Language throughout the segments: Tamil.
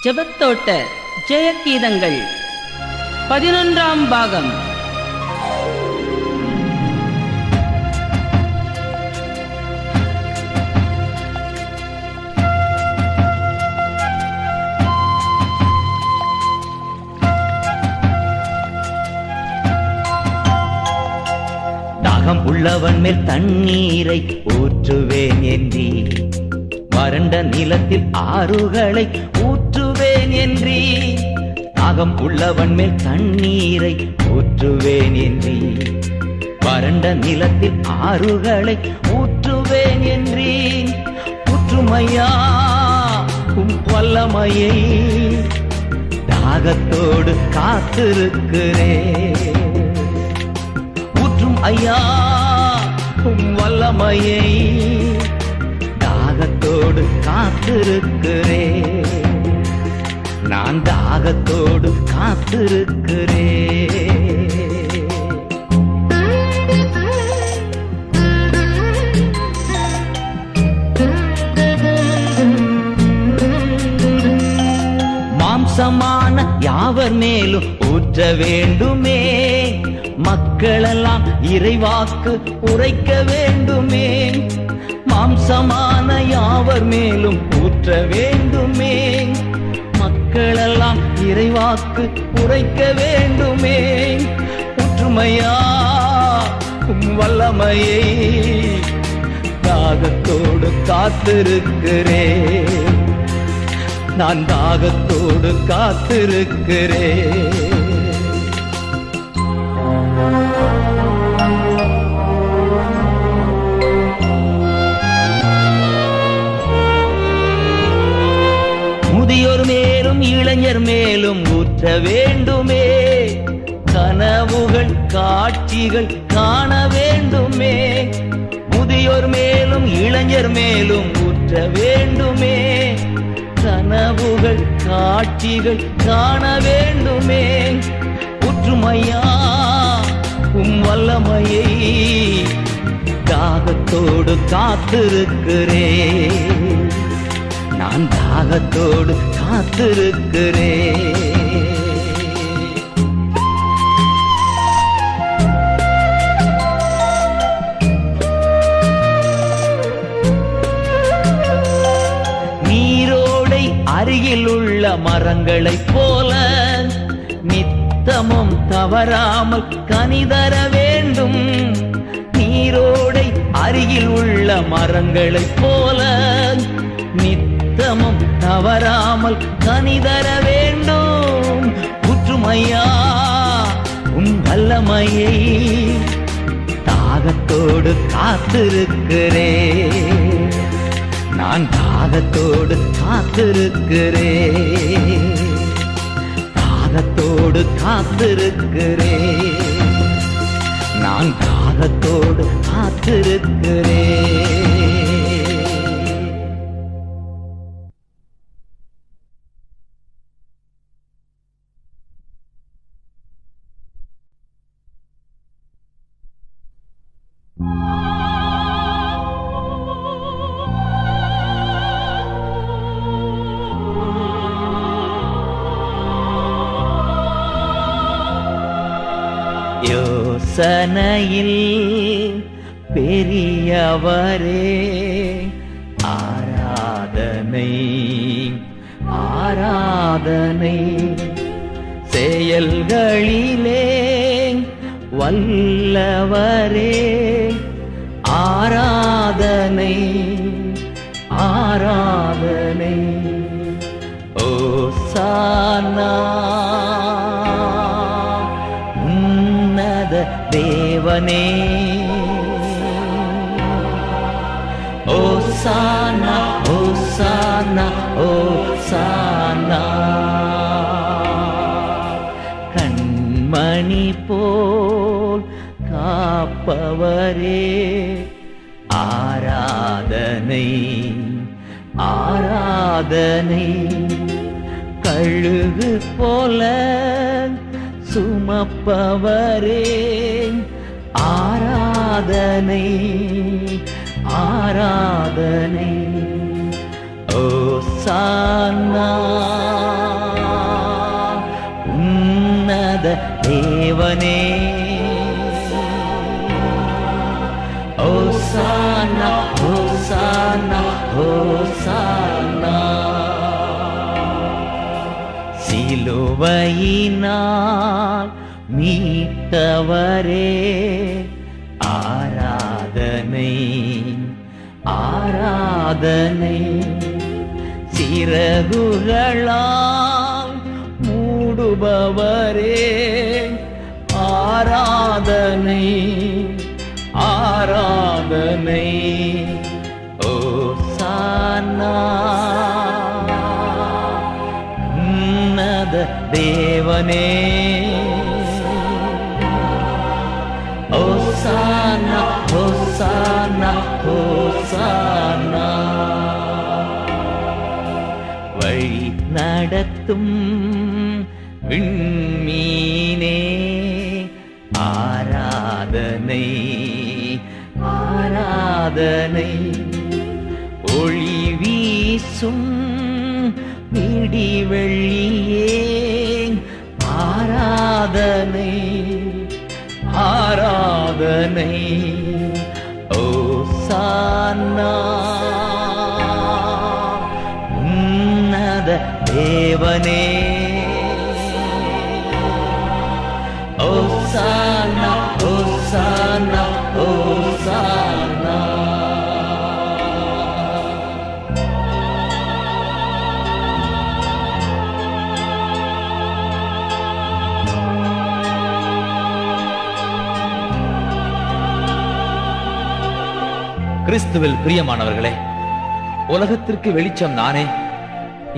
ஜெபத்தோட்ட ஜெயகீதங்கள் 11ஆம் பாகம். தாகம் உள்ளவன் மேல் தண்ணீரை ஊற்றுவேன் என்றீ, வறண்ட நிலத்தில் ஆறுகளை ஊற்றுவேன் என்றீ. தாகம் உள்ளவன் மேல் தண்ணீரை ஊற்றுவேன் என்றீ, வறண்ட நிலத்தில் ஆறுகளை ஊற்றுவேன் என்றீ. ஊற்றுமையா உம் வல்லமையை, தாகத்தோடு காத்திருக்கிறேன். ஊற்றும் ஐயா உம் வல்லமையை, தாகத்தோடு காத்திருக்கிறேன். நான் தாகத்தோடு காத்திருக்கிறேன். மாம்சமான யாவர் மேலும் ஊற்ற வேண்டுமே, மக்களெல்லாம் இறைவாக்கு உரைக்க வேண்டுமே. மாம்சமான யாவர் மேலும் ஊற்ற வேண்டுமே, மக்களெல்லாம் இறைவாக்கு உரைக்க வேண்டுமே. ஊற்றுமையா உம் வல்லமையை, தாகத்தோடு காத்திருக்கிறேன். நான் தாகத்தோடு காத்திருக்கிறேன். முதியோர் மேலும் இளைஞர் மேலும் ஊற்ற வேண்டுமே, கனவுகள் காட்சிகள் காண வேண்டுமே. முதியோர் மேலும் இளைஞர் மேலும் ஊற்ற வேண்டுமே, கனவுகள் காட்சிகள் காண வேண்டுமே. ஊற்றுமையா உம் வல்லமையை, தாகத்தோடு காத்திருக்கிறேன். நான் தாகத்தோடு காத்திருக்கிறேன். நீரோடை அருகில் உள்ள மரங்களைப் போல, நித்தமும் தவறாமல் கனிதர வேண்டும். நீரோடை அருகில் உள்ள மரங்களைப் போல, நித்தமும் தவறாமல் கனிதர வேண்டும். ஊற்றுமையா உம் வல்லமையை, தாகத்தோடு காத்திருக்கிறேன். நான் தாகத்தோடு காத்திருக்கிறேன். தாகத்தோடு காத்திருக்கிறேன். நான் தாகத்தோடு காத்திருக்கிறேன். யோசனையில் பெரியவரே, ஆராதனை ஆராதனை. செயல்களிலே வல்லவரே, ஆராதனை ஆராதனை. ஓசானா தேவனே, ஓசானா ஓசானா ஓசானா. கண்மணி போல் காப்பவரே, ஆராதனை ஆராதனை. கழுகு போல சுமப்பவரே, ஆராதனை ஆராதனை. ஓசானா தேவனே. ஓசானா ஓசானா ஓசானா. சிலுவையினால் மீட்டவரே ஆராதனை ஆராதனை. சிறகுகளால் மூடுபவரே ஆராதனை ஆராதனை. ஓசானா உன்னத தேவனே. ஓசானா ஓசானா ஓசானா. வழி நடத்தும் விண்மீனே ஆராதனை ஆராதனை. ஒளி வீசும் விடிவெள்ளியே ஆராதனை ஆராதனை. ஓசானா உன்னத தேவனே. ஓசானா ஓசானா ஓசானா. கிறிஸ்துவில் பிரியமானவர்களே, உலகத்திற்கு வெளிச்சம் நானே.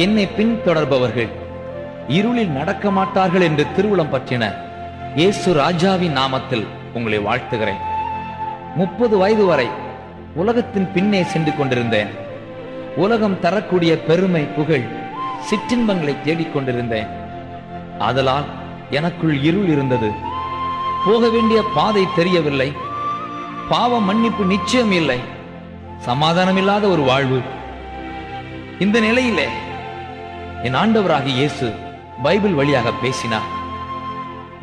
என்னை பின்தொடர்பவர்கள் இருளில் நடக்க மாட்டார்கள் என்று திருவுளம் பற்றின இயேசு ராஜாவின் நாமத்தில் உங்களை வாழ்த்துகிறேன். 30 வயது வரை உலகத்தின் பின்னே சென்று கொண்டிருந்தேன். உலகம் தரக்கூடிய பெருமை புகழ் சிற்றின்பங்களை தேடிக்கொண்டிருந்தேன். ஆதலால் எனக்குள் இருள் இருந்தது. போக வேண்டிய பாதை தெரியவில்லை. பாவ மன்னிப்பு நிச்சயம் இல்லை. சமாதானமில்லாத ஒரு வாழ்வு. இந்த நிலையிலே என் ஆண்டவராகிய இயேசு பைபிள் வழியாக பேசினார்.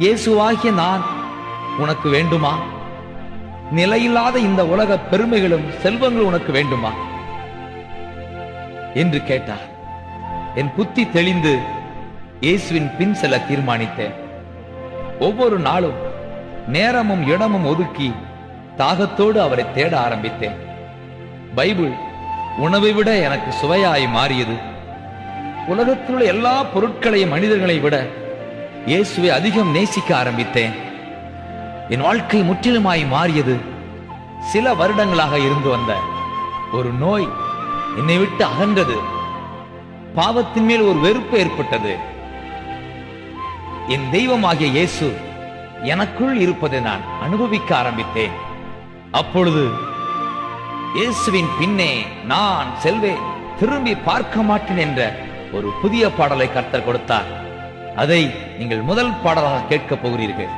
இயேசுவாகிய நான் உனக்கு வேண்டுமா? நிலையில்லாத இந்த உலக பெருமைகளும் செல்வங்களும் உனக்கு வேண்டுமா என்று கேட்டார். என் புத்தி தெளிந்து இயேசுவின் பின் செல்ல தீர்மானித்தேன். ஒவ்வொரு நாளும் நேரமும் இடமும் ஒதுக்கி தாகத்தோடு அவரை தேட ஆரம்பித்தேன். பைபிள் உணவை விட எனக்கு சுவையாய் மாறியது. உலகத்தில் உள்ள எல்லா பொருட்களையும் மனிதர்களை விட இயேசுவை அதிகம் நேசிக்க ஆரம்பித்தேன். என் வாழ்க்கை முற்றிலுமாய் மாறியது. சில வருடங்களாக இருந்து வந்த ஒரு நோய் என்னை விட்டு அகன்றது. பாவத்தின் மேல் ஒரு வெறுப்பு ஏற்பட்டது. என் தெய்வமாகிய இயேசு எனக்குள் இருப்பதை நான் அனுபவிக்க ஆரம்பித்தேன். அப்பொழுது இயேசுவின் பின்னே நான் செல்வேன், திரும்பி பார்க்க மாட்டேன் என்ற ஒரு புதிய பாடலை கர்த்தர் கொடுத்தார். அதை நீங்கள் முதல் பாடலாக கேட்கப் போகிறீர்கள்.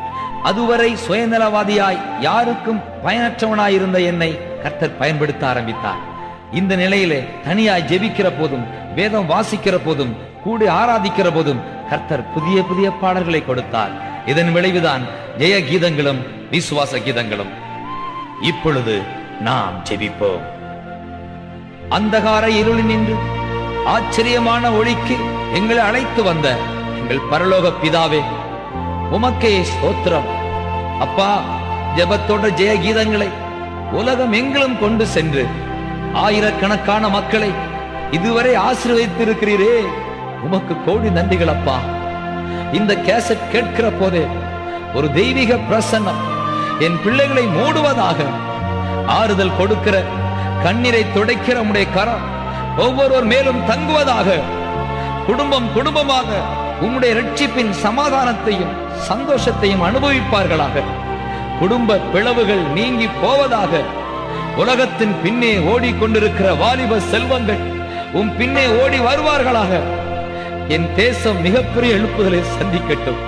அதுவரை சுயநலவாதியாய் யாருக்கும் பயனற்றவனாயிருந்த என்னை கர்த்தர் பயன்படுத்த ஆரம்பித்தார். இந்த நிலையிலே தனியாய் ஜெபிக்கிற போதும், வேதம் வாசிக்கிற போதும், கூட ஆராதிக்கிற போதும் கர்த்தர் புதிய புதிய பாடல்களை கொடுத்தார். இதன் விளைவுதான் ஜெய கீதங்களும் விசுவாச கீதங்களும். இப்பொழுது நாம் ஜெபிப்போம். அந்தகார இருளில் நின்று ஆச்சரியமான ஒளிக்கு எங்களை அழைத்து வந்த எங்கள் பரலோக பிதாவே, உமக்கே ஸ்தோத்திரம். அப்பா, ஜெபத்தோட ஜெய கீதங்களை உலகம் எங்கிலும் கொண்டு சென்று ஆயிரக்கணக்கான மக்களை இதுவரை ஆசீர்வதித்திருக்கிறீரே, உமக்கு கோடி நன்றிகள் அப்பா. இந்த கேசட் கேட்கிற போதே ஒரு தெய்வீக பிரசன்னம் என் பிள்ளைகளை மூடுவதாக, ஆறுதல் கொடுக்கிற கண்ணீரை துடைக்கிற உம்முடைய கரம் ஒவ்வொருவர் மேலும் தங்குவதாக, குடும்பம் குடும்பமாக உம்முடைய இரட்சிப்பின் சமாதானத்தையும் சந்தோஷத்தையும் அனுபவிப்பார்களாக, குடும்ப பிளவுகள் நீங்கி போவதாக, உலகத்தின் பின்னே ஓடிக்கொண்டிருக்கிற வாலிப செல்வங்கள் உம் பின்னே ஓடி வருவார்களாக. என் தேசம் மிகப்பெரிய எழுப்புதலை சந்திக்கட்டும்.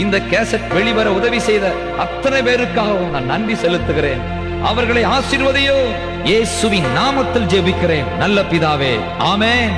இந்த கேசட் வெளிவர உதவி செய்த அத்தனை பேருக்காகவும் நான் நன்றி செலுத்துகிறேன். அவர்களை ஆசீர்வதியோ, இயேசுவின் நாமத்தில் ஜெபிக்கிறேன் நல்ல பிதாவே, ஆமென்.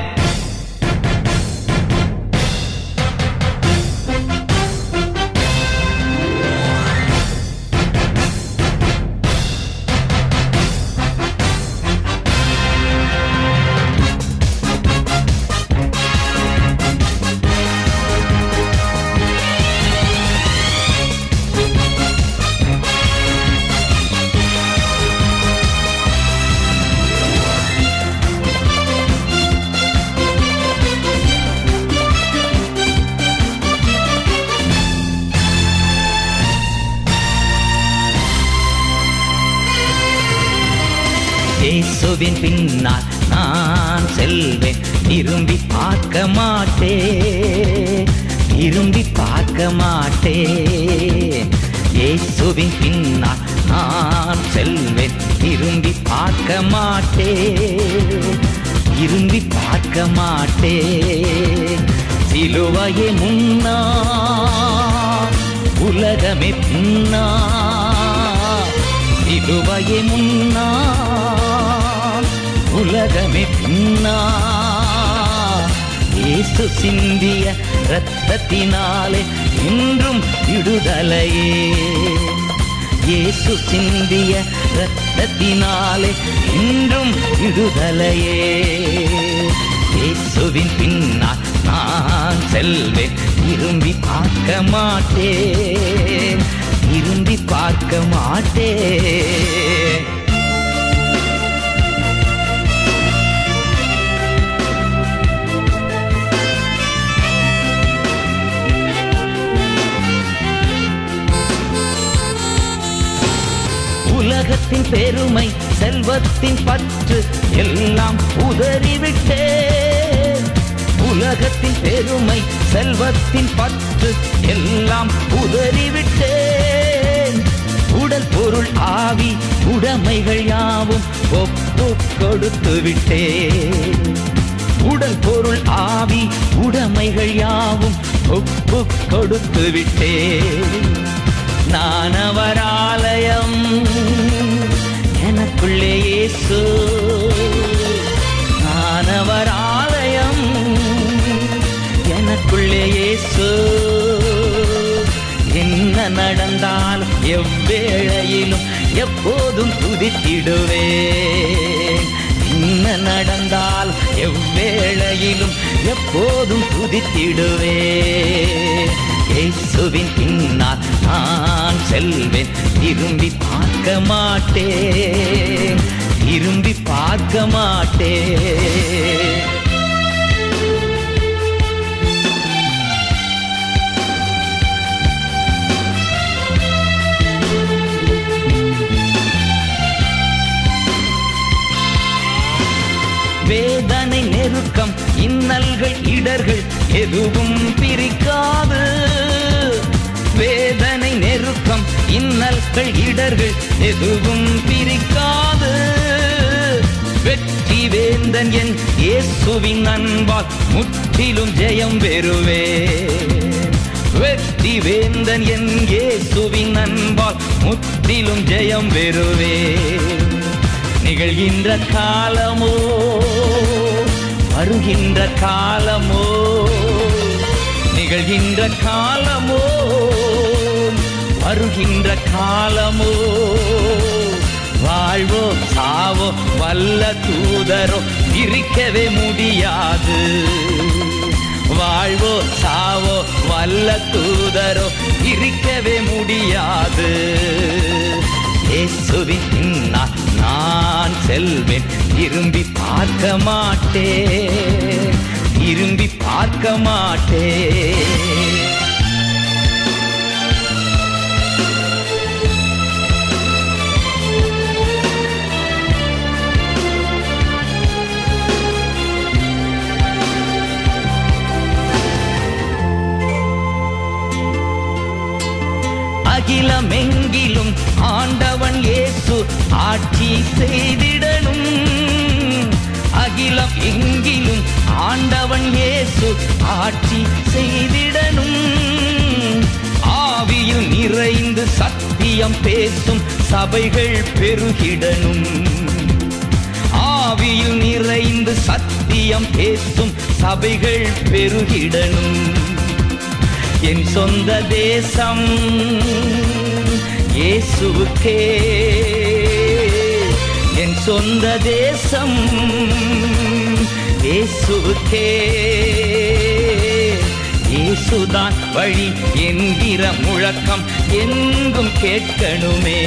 இயேசுவின் பின்னால் நான் செல்வேன், திரும்பி பார்க்க மாட்டேன், திரும்பி பார்க்க மாட்டேன். இயேசுவின் பின்னால் நான் செல்வேன், திரும்பி பார்க்க மாட்டேன், திரும்பி பார்க்க மாட்டேன். சிலுவையே முன்னா, உலகமே பின்னா, சிலுவையே முன்னா, உலகமே பின்னா. இயேசு சிந்திய இரத்தத்தினாலே இன்றும் விடுதலையே, இயேசு சிந்திய இரத்தத்தினாலே இன்றும் விடுதலையே. இயேசுவின் பின்னால் நான் செல்வேன், திரும்பி பார்க்க மாட்டேன், திரும்பி பார்க்க மாட்டேன். உலகத்தின் பெருமை, செல்வத்தின் பற்று எல்லாம் உதறிவிட்டேன். உலகத்தின் பெருமை, செல்வத்தின் பற்று எல்லாம் உதறிவிட்டேன். உடல் பொருள் ஆவி உடைமைகள் யாவும் ஒப்பு கொடுத்து விட்டேன். உடல் பொருள் ஆவி உடைமைகள் யாவும் ஒப்பு கொடுத்து விட்டேன். நான் அவர் ஆலயம், எனக்குள்ளே இயேசு, நான் அவர் ஆலயம், எனக்குள்ளே இயேசு. என்ன நடந்தாலும் எவ்வேளையிலும் எப்போதும் துதித்திடுவேன். என்ன நடந்தாலும் எவ்வேளையிலும் எப்போதும் துதித்திடுவேன். இயேசுவின் பின்னால் நான் செல்வேன், திரும்பி பார்க்க மாட்டேன், திரும்பி பார்க்க மாட்டேன். வேதனை, நெருக்கம், இன்னல்கள், இடர்கள் எதுவும் பிரிக்காது. வேதனை, நெருக்கம், இன்னல்கள், இடர்கள் எதுவும் பிரிக்காது. வெற்றி வேந்தன் என் இயேசுவின் அன்பால் முற்றிலும் ஜெயம் பெறுவேன். வெற்றி வேந்தன் என் இயேசுவின் அன்பால் முற்றிலும் ஜெயம் பெறுவேன். நிகழ்கின்ற காலமோ வருகின்ற காலமோ, நிகழ்கின்ற காலமோ வருகின்ற காலமோ, வாழ்வோ சாவோ வல்ல தூதரோ பிரிக்கவே முடியாது. வாழ்வோ சாவோ வல்ல தூதரோ பிரிக்கவே முடியாது. இயேசுவின் பின்னால் நான் செல்வேன், திரும்பி பார்க்க மாட்டேன், திரும்பி பார்க்க மாட்டேன். அகிலமெங்கிலும் ஆண்டவன் இயேசு ஆட்சி செய்திடணும். அகிலம் எங்கிலும் ஆண்டவன் இயேசு ஆட்சி செய்திடணும். ஆவியில் நிறைந்து சத்தியம் பேசும் சபைகள் பெருகிடணும். ஆவியில் நிறைந்து சத்தியம் பேசும் சபைகள் பெருகிடணும். என் சொந்த தேசம் இயேசுவுக்கே, என் சொந்த தேசம் இயேசுவுக்கே. இயேசுதான் வழி என்கிற முழக்கம் எங்கும் கேட்கணுமே.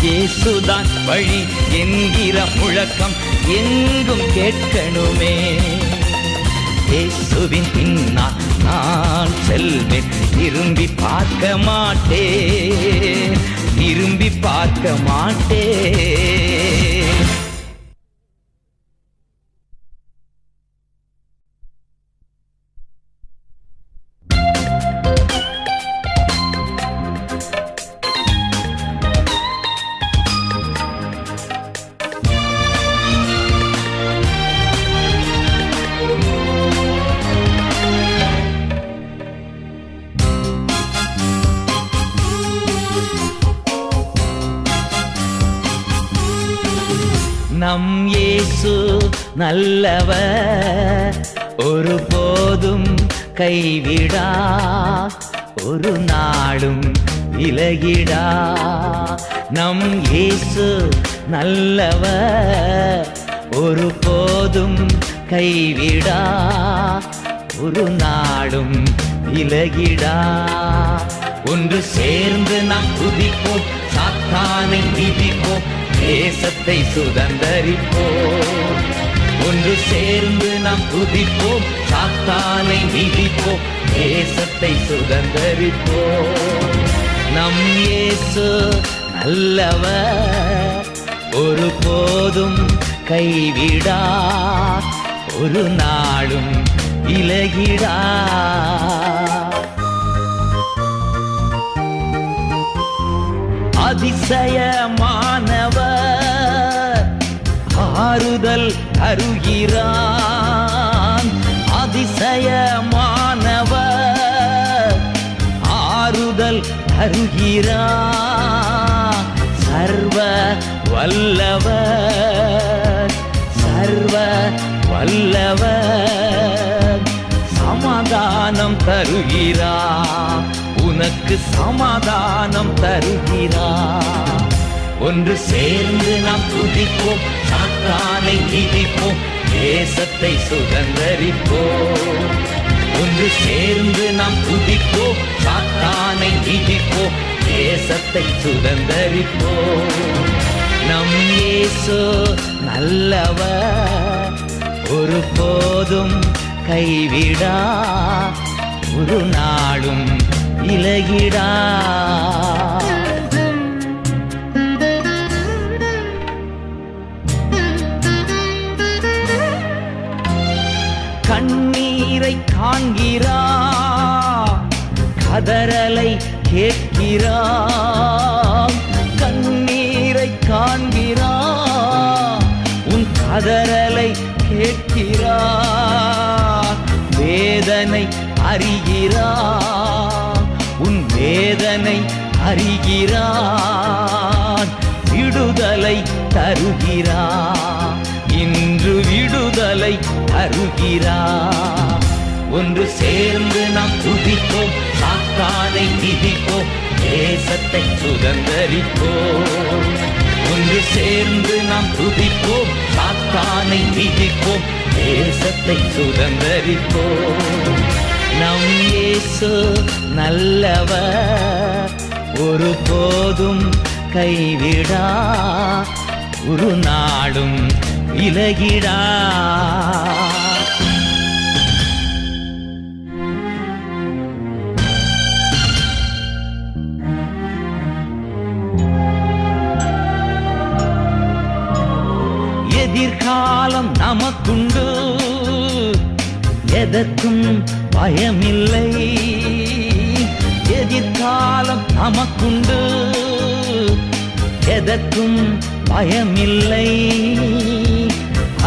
இயேசுதான் வழி என்கிற முழக்கம் எங்கும் கேட்கணுமே. இயேசுவின் பின்னால் நான் செல்வேன், திரும்பி பார்க்க மாட்டேன், திரும்பி பார்க்க மாட்டேன். நம் இயேசு நல்லவர், ஒருபோதும் கைவிடா, ஒரு நாளும் விலகிடா. நம் இயேசு நல்லவர், ஒருபோதும் கைவிடா, ஒரு நாளும் விலகிடா. ஒன்று சேர்ந்து நாம் துதிப்போம், சாத்தானை மிதிப்போம், தேசத்தை சுதந்தரிப்போம். ஒன்று சேர்ந்து நாம் துதிப்போம், சாத்தானை மிதிப்போம், தேசத்தை சுதந்தரிப்போம். நம் இயேசு நல்லவர், ஒருபோதும் கைவிடா, ஒரு நாளும் விலகிடா. அதிசயமானவர் ஆறுதல் தருகிறான், அதிசயமானவர் ஆறுதல் தருகிறான். சர்வ வல்லவர், சர்வ வல்லவர் சமாதானம் தருகிறான், உனக்கு சமாதானம் தருகிறார். ஒன்று சேர்ந்து நாம் துதிப்போம், சாத்தானை மிதிப்போம், தேசத்தை சுதந்தரிப்போம். ஒன்று சேர்ந்து நாம் துதிப்போம், சாத்தானை மிதிப்போம், தேசத்தை சுதந்தரிப்போம். நம் இயேசு நல்லவர், ஒருபோதும் கைவிடா, ஒரு நாளும் விலகிடா. கண்ணீரை காண்கிறா, கதறலை கேட்கிறா, கண்ணீரை காண்கிறா, உன் கதறலை கேட்கிறா, வேதனை அறிகிறா, உன் வேதனை அறிகிறான், விடுதலை தருகிறான், இன்று விடுதலை தருகிறான். ஒன்று சேர்ந்து நாம் துதிப்போம், சாத்தானை மிதிப்போம், தேசத்தை சுதந்தரிப்போம். ஒன்று சேர்ந்து நாம் துதிப்போம், சாத்தானை மிதிப்போம், தேசத்தை சுதந்தரிப்போம். நம் இயேசு நல்லவர், ஒருபோதும் கைவிடா, ஒரு நாளும் விலகிடா. எதிர்காலம் நமக்குண்டு, எதற்கும் பயமில்லை. எதிர்காலம் நமக்குண்டு, எதற்கும் பயமில்லை.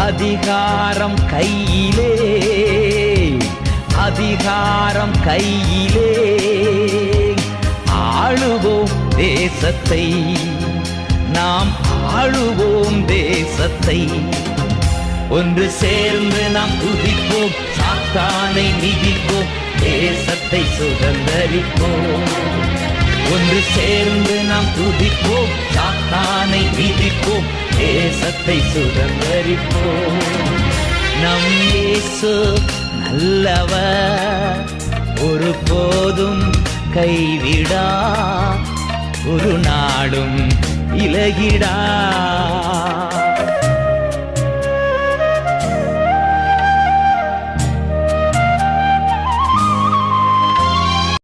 அதிகாரம் கையிலே, அதிகாரம் கையிலே, ஆளுவோம் தேசத்தை, நாம் ஆளுவோம் தேசத்தை. ஒன்று சேர்ந்து நாம் துதிப்போம், சாத்தானை மிதிப்போம், தேசத்தை சுதந்தரிப்போம். ஒன்று சேர்ந்து நாம் துதிப்போம், சாத்தானை மிதிப்போம், தேசத்தை சுதந்தரிப்போம். நம் இயேசு நல்லவர், ஒருபோதும் கைவிடா, ஒரு நாளும் விலகிடா.